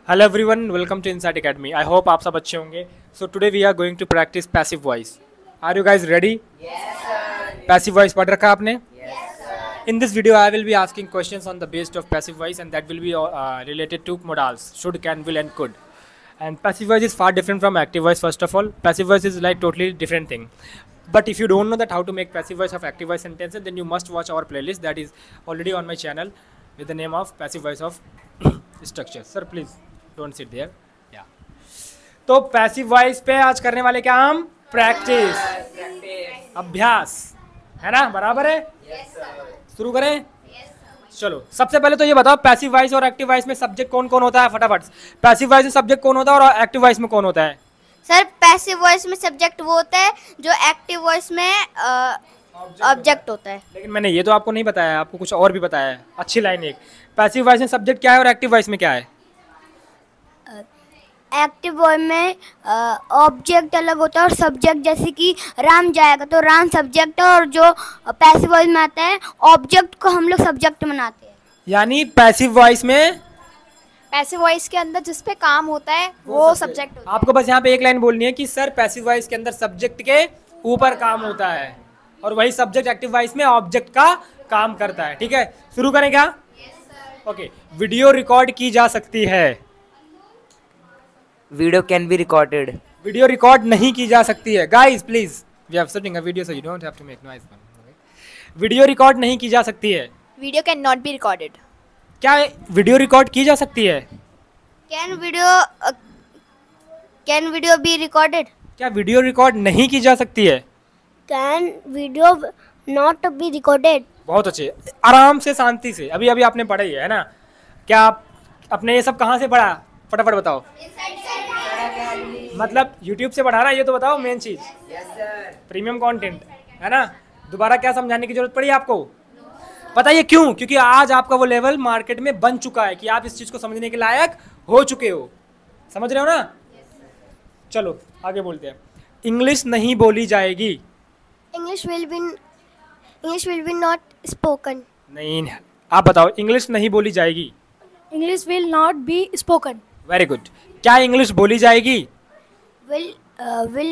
Hello everyone, welcome to Insight Academy. I hope आप सब अच्छे होंगे। So today we are going to practise passive voice. Are you guys ready? Passive voice पढ़ रखा आपने? In this video, I will be asking questions on the basis of passive voice, and that will be related to modals should, can, will, and could. And passive voice is far different from active voice. First of all, passive voice is like totally different thing. But if you don't know that how to make passive voice of active voice sentences, then you must watch our playlist that is already on my channel with the name of passive voice of structure. Sir, please don't sit there. Yeah. तो passive voice पे आज करने वाले क्या हम? Practice, अभ्यास, है ना? बराबर है? शुरू करें? चलो, सबसे पहले तो ये बताओ पैसिव वॉइस और एक्टिव वॉइस में सब्जेक्ट कौन कौन होता है? फटाफट। पैसिव वॉइस में सब्जेक्ट कौन होता है और एक्टिव वॉइस में कौन होता है? सर, पैसिव वॉइस में सब्जेक्ट वो होता है जो एक्टिव वॉइस में ऑब्जेक्ट होता है। लेकिन मैंने ये तो आपको नहीं बताया, आपको कुछ और भी बताया है। अच्छी लाइन एक। पैसिव वॉइस में सब्जेक्ट क्या है और एक्टिव वॉइस में क्या है? एक्टिव वॉइस में ऑब्जेक्ट अलग होता है और सब्जेक्ट, जैसे कि राम जाएगा तो राम सब्जेक्ट है, और जो पैसिव वॉइस में आता है ऑब्जेक्ट को हम लोग सब्जेक्ट बनाते हैं। यानी पैसिव वॉइस में पैसिव वॉइस के अंदर जिस पे काम होता है वो सब्जेक्ट होता है। आपको बस यहाँ पे एक लाइन बोलनी है कि सर पैसिव वॉइस के अंदर सब्जेक्ट के ऊपर काम होता है और वही सब्जेक्ट एक्टिव वॉइस में ऑब्जेक्ट का काम करता है। ठीक है, शुरू करें क्या? ओके। वीडियो रिकॉर्ड की जा सकती है। Video can be recorded. Video record नहीं की जा सकती है। Guys please, we are shooting a video so you don't have to make noise. Video record नहीं की जा सकती है। Video can not be recorded. क्या वीडियो रिकॉर्ड की जा सकती है? Can video be recorded? क्या वीडियो रिकॉर्ड नहीं की जा सकती है? Can video not be recorded? बहुत अच्छे, आराम से, शांति से। अभी अभी आपने पढ़ा ही है ना? क्या आप अपने ये सब कहाँ से पढ़ा? फटाफट बताओ। मतलब YouTube से पढ़ा ना? ये तो बताओ मेन चीज। प्रीमियम कंटेंट है ना? दोबारा क्या समझाने की जरूरत पड़ी आपको? पता है क्यों? क्योंकि आज आपका वो लेवल मार्केट में बन चुका है कि आप इस चीज को समझने के लायक हो चुके हो। समझ रहे हो ना? चलो आगे बोलते हैं। इंग्लिश नहीं बोली जाएगी। English will be not spoken. नहीं, आप बताओ। इंग्लिश नहीं बोली जाएगी। English will not be spoken. Very good. क्या इंग्लिश बोली जाएगी? Will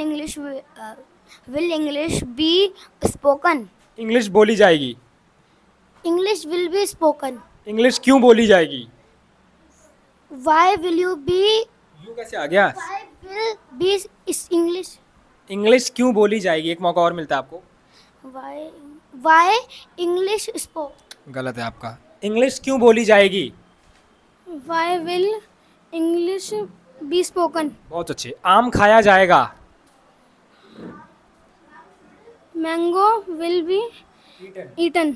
English be spoken? English बोली जाएगी। English will be spoken. English क्यों बोली जाएगी? Why will you be? You कैसे आ गया? Why will be English? English क्यों बोली जाएगी? एक मौका और मिलता है आपको। Why English spoke? गलत है आपका। इंग्लिश क्यों बोली जाएगी? Why will English be spoken? बहुत अच्छे। आम खाया जाएगा। Mango will be eaten.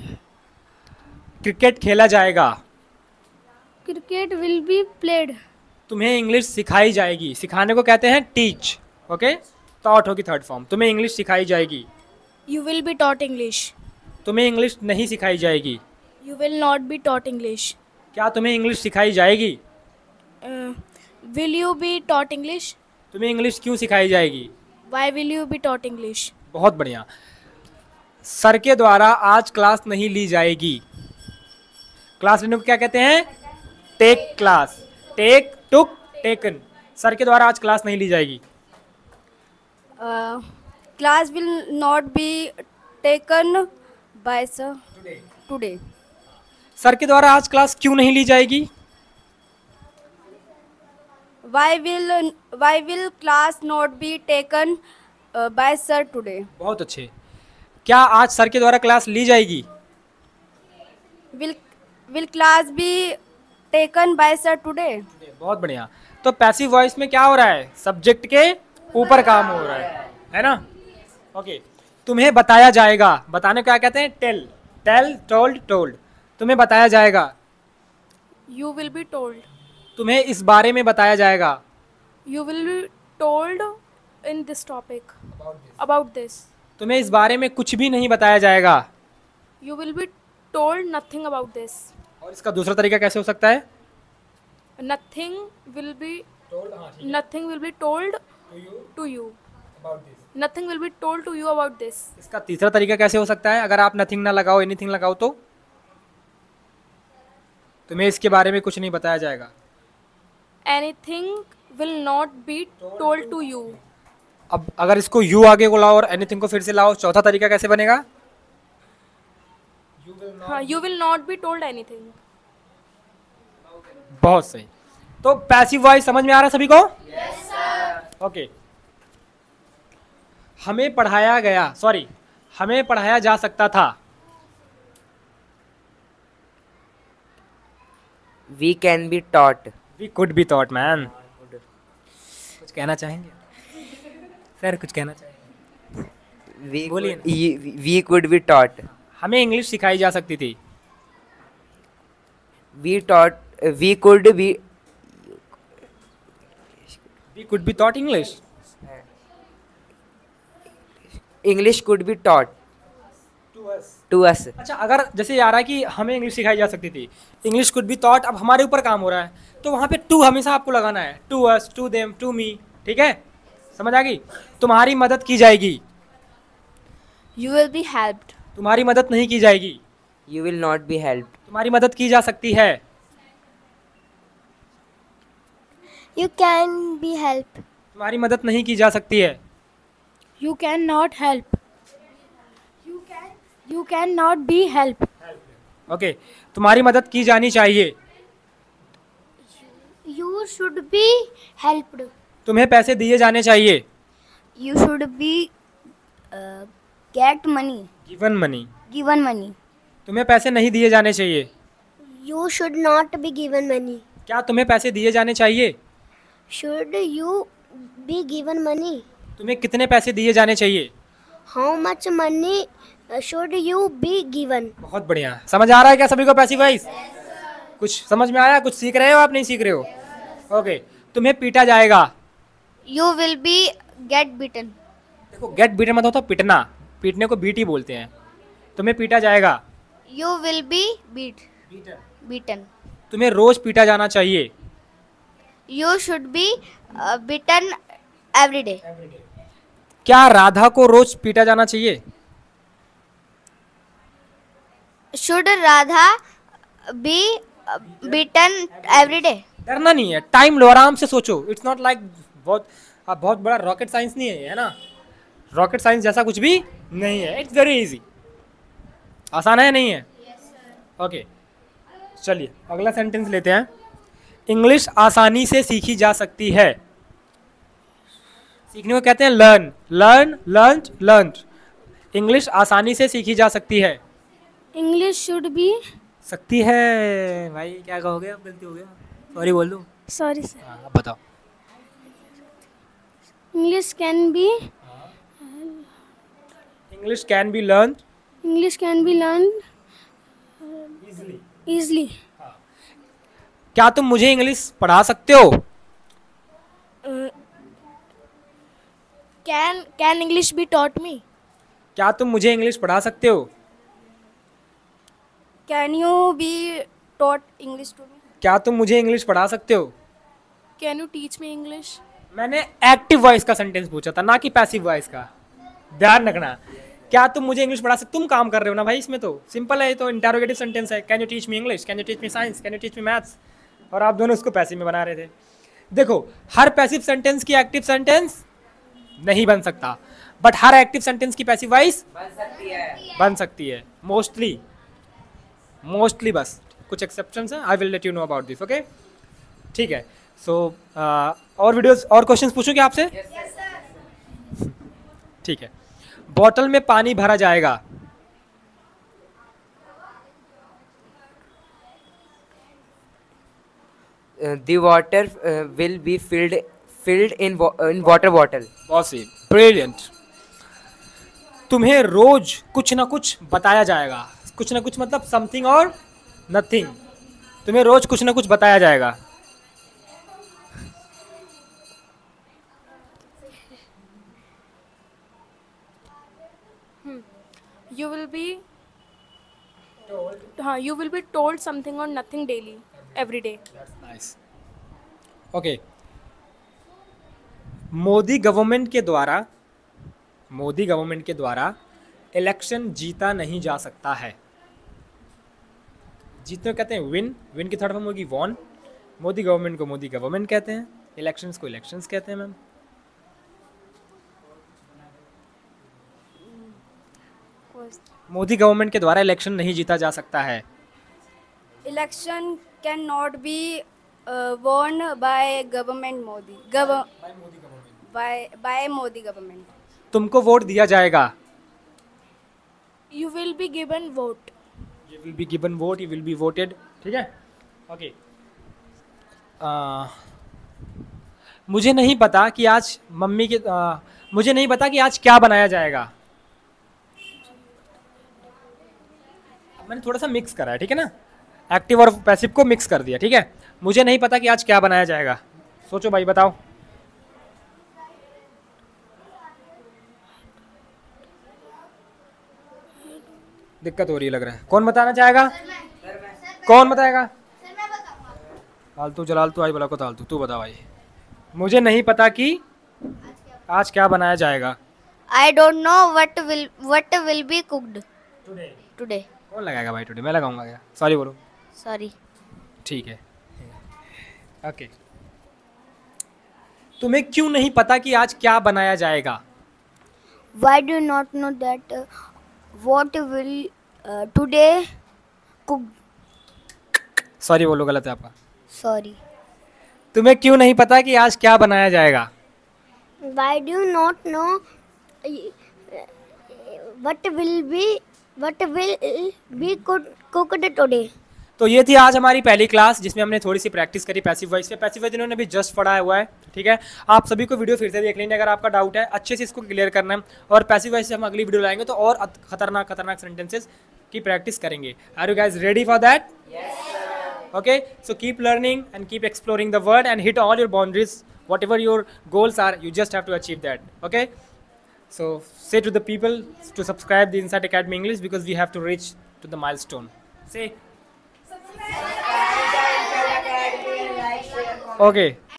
Cricket खेला जाएगा। Cricket will be played. तुम्हें इंग्लिश सिखाई जाएगी। सिखाने को कहते हैं टीच। ओके, टॉट होगी थर्ड फॉर्म। तुम्हें इंग्लिश सिखाई जाएगी। You will be taught English. तुम्हें इंग्लिश नहीं सिखाई जाएगी। You will not be taught English. क्या तुम्हें इंग्लिश सिखाई जाएगी? Will you be taught English? तुम्हें इंग्लिश क्यों सिखाई जाएगी? Why will you be taught English? बहुत बढ़िया। सर के द्वारा आज क्लास नहीं ली जाएगी। क्लास लेने को क्या कहते हैं? Take class. Take, took, taken. Sir के द्वारा आज क्लास नहीं ली जाएगी। Class will not be taken by sir today. Sir के द्वारा आज क्लास क्यों नहीं ली जाएगी? Why will class not be taken by sir today? बहुत अच्छे। क्या आज सर के द्वारा क्लास ली जाएगी? Will class B taken by sir today? बहुत बढ़िया। तो पैसिव वॉइस में क्या हो रहा है? सब्जेक्ट के ऊपर काम हो रहा है ना? ओके। तुम्हें बताया जाएगा। बताने को क्या कहते हैं? टेल। Tell, told, told. तुम्हें बताया जाएगा। You will be told. तुम्हें इस बारे में बताया जाएगा। You will be told in this topic about this. तुम्हें इस बारे में कुछ भी नहीं बताया जाएगा। You will be told nothing about this. और इसका दूसरा तरीका कैसे हो सकता है? Nothing will be told to you. Nothing will be told to you about this. इसका तीसरा तरीका कैसे हो सकता है? अगर आप नथिंग ना लगाओ, एनीथिंग लगाओ तो तुम्हें इसके बारे में कुछ नहीं बताया जाएगा। anything will not be told to you. अब अगर इसको यू आगे को लाओ और एनीथिंग को फिर से लाओ, चौथा तरीका कैसे बनेगा? हाँ, you will not be told anything. बहुत सही। तो पैसिव वॉइस समझ में आ रहा है सभी को? Yes sir. ओके, हमें पढ़ाया जा सकता था। We can be taught. We could be taught man. कुछ कहना चाहेंगे सर? कुछ कहना चाहेंगे? बोलिए ना। We could be taught. हमें इंग्लिश सिखाई जा सकती थी। We could be. We could be taught English. English could be taught to us. अच्छा, अगर जैसे आ रहा है कि हमें इंग्लिश सिखाई जा सकती थी, इंग्लिश कुड बी थॉट, अब हमारे ऊपर काम हो रहा है, तो वहाँ पे टू हमेशा आपको लगाना है। To us, to them, to me. ठीक है, समझ आ गई? तुम्हारी मदद की जाएगी, You will be helped. तुम्हारी मदद नहीं की जाएगी। You will not be helped. तुम्हारी मदद की जा सकती है। You can be helped. तुम्हारी मदद नहीं की जा सकती है। You cannot help. You cannot be helped. Okay, तुम्हारी मदद की जानी चाहिए। You should be helped. तुम्हें पैसे दिए जाने चाहिए। You should be get money. Given money. Given money. तुम्हें पैसे नहीं दिए जाने चाहिए। You should not be given money. क्या तुम्हें पैसे दिए जाने चाहिए? Should you be given money? तुम्हें कितने पैसे दिए जाने चाहिए? How much money should you be given? बहुत बढ़िया। समझ आ रहा है क्या सभी को पैसिव वॉइस? कुछ समझ में आया? कुछ सीख रहे हो आप? नहीं सीख रहे हो? ओके, तुम्हें पीटा जाएगा। You will be get beaten. देखो, गेट बीटन मतलब होता है पिटना, पीटने को बीट ही बोलते हैं। तुम्हें पीटा जाएगा। You will be beaten. तुम्हें रोज पीटा जाना चाहिए। You should be beaten every day. क्या राधा को रोज पीटा जाना चाहिए? Should Radha be beaten every day? डरना नहीं है, टाइम लो, आराम से सोचो। इट्स नॉट लाइक बहुत बड़ा रॉकेट साइंस नहीं है ना। रॉकेट साइंस जैसा कुछ भी नहीं है। It's very easy. आसान है नहीं है? ओके, चलिए अगला सेंटेंस लेते हैं। इंग्लिश आसानी से सीखी जा सकती है। सीखने को कहते हैं लर्न। इंग्लिश आसानी से सीखी जा सकती है। English should be. सकती है भाई, क्या कहोगे? अब गलती हो गया, सॉरी बोल दो। Sorry sir. हाँ, अब बताओ। English can be. English can be learn English can be learned easily. क्या तुम मुझे इंग्लिश पढ़ा सकते हो? Can English be taught me? क्या तुम मुझे इंग्लिश पढ़ा सकते हो? Can you be taught English to me? क्या तुम मुझे इंग्लिश पढ़ा सकते हो? Can you teach me English? मैंने एक्टिव वॉइस का सेंटेंस पूछा था, ना कि पैसिव वॉइस का। ध्यान रखना। क्या तुम मुझे इंग्लिश पढ़ा सकते? तुम काम कर रहे हो ना भाई, इसमें तो सिंपल है, ये तो इंटरोगेटिव सेंटेंस है। Can you teach me English? Can you teach me science? Can you teach me maths? और आप दोनों उसको पैसिव में बना रहे थे। देखो, हर पैसिव सेंटेंस की एक्टिव सेंटेंस नहीं बन सकता, बट हर एक्टिव सेंटेंस की पैसिव वॉइस बन सकती है। मोस्टली बस कुछ एक्सेप्शंस हैं। I will let you know about this. Okay, ठीक है। सो और वीडियोस और क्वेश्चंस पूछूं क्या आपसे? ठीक है। बॉटल में पानी भरा जाएगा। The water will be filled in water bottle. बहुत सही, ब्रिलियंट। तुम्हें रोज कुछ ना कुछ बताया जाएगा। कुछ ना कुछ मतलब समथिंग और नथिंग। तुम्हें रोज कुछ ना कुछ बताया जाएगा। You will be. You will be told something or nothing daily, every day. Nice. Okay, Modi government के द्वारा इलेक्शन जीता नहीं जा सकता है। जीतने को कहते हैं विन की थर्ड फॉर्म होगी वॉन। मोदी गवर्नमेंट को मोदी गवर्नमेंट कहते हैं, इलेक्शंस को इलेक्शंस कहते हैं मैम। मोदी गवर्नमेंट के द्वारा इलेक्शन नहीं जीता जा सकता है। Election cannot be won by government Modi. By Modi government. तुमको वोट दिया जाएगा। You will be given vote. You will be given vote, you will be voted। ठीक है, ओके। मुझे नहीं पता कि आज मुझे नहीं पता कि आज क्या बनाया जाएगा। अब मैंने थोड़ा सा मिक्स करा है, ठीक है ना, एक्टिव और पैसिव को मिक्स कर दिया, ठीक है। मुझे नहीं पता कि आज क्या बनाया जाएगा। सोचो भाई, बताओ। दिक्कत हो रही है लग रहा है। कौन बताना चाहेगा? कौन बताएगा? फालतू जलालतू आई बला को तालतू, तू बता भाई। मुझे नहीं पता कि आज क्या बनाया जाएगा। I don't know what will be cooked today. कौन लगाएगा भाई टुडे? मैं लगाऊंगा क्या? सॉरी बोलो। Sorry. ठीक है, ओके। तुम्हें क्यों नहीं पता कि आज क्या बनाया जाएगा? Why do you not know that what will today cooked? Sorry बोलो, गलत है आपका। Sorry. तुम्हें क्यों नहीं पता कि आज क्या बनाया जाएगा? Why do you not know what will be cooked today? तो ये थी आज हमारी पहली क्लास, जिसमें हमने थोड़ी सी प्रैक्टिस करी पैसिव वॉइस पे। पैसिव वॉइस इन्होंने अभी जस्ट पढ़ा हुआ है, ठीक है। आप सभी को वीडियो फिर से देख लेंगे, अगर आपका डाउट है अच्छे से इसको क्लियर करना है। और पैसिव वॉइस से हम अगली वीडियो लाएंगे तो और खतरनाक सेंटेंसेस की प्रैक्टिस करेंगे। Are you guys ready for that? Okay, so keep learning and keep exploring the world and hit all your boundaries. Whatever your goals are, you just have to achieve that. Okay, so say to the people to subscribe the Insight Academy English, because we have to reach to the milestone. Say, okay.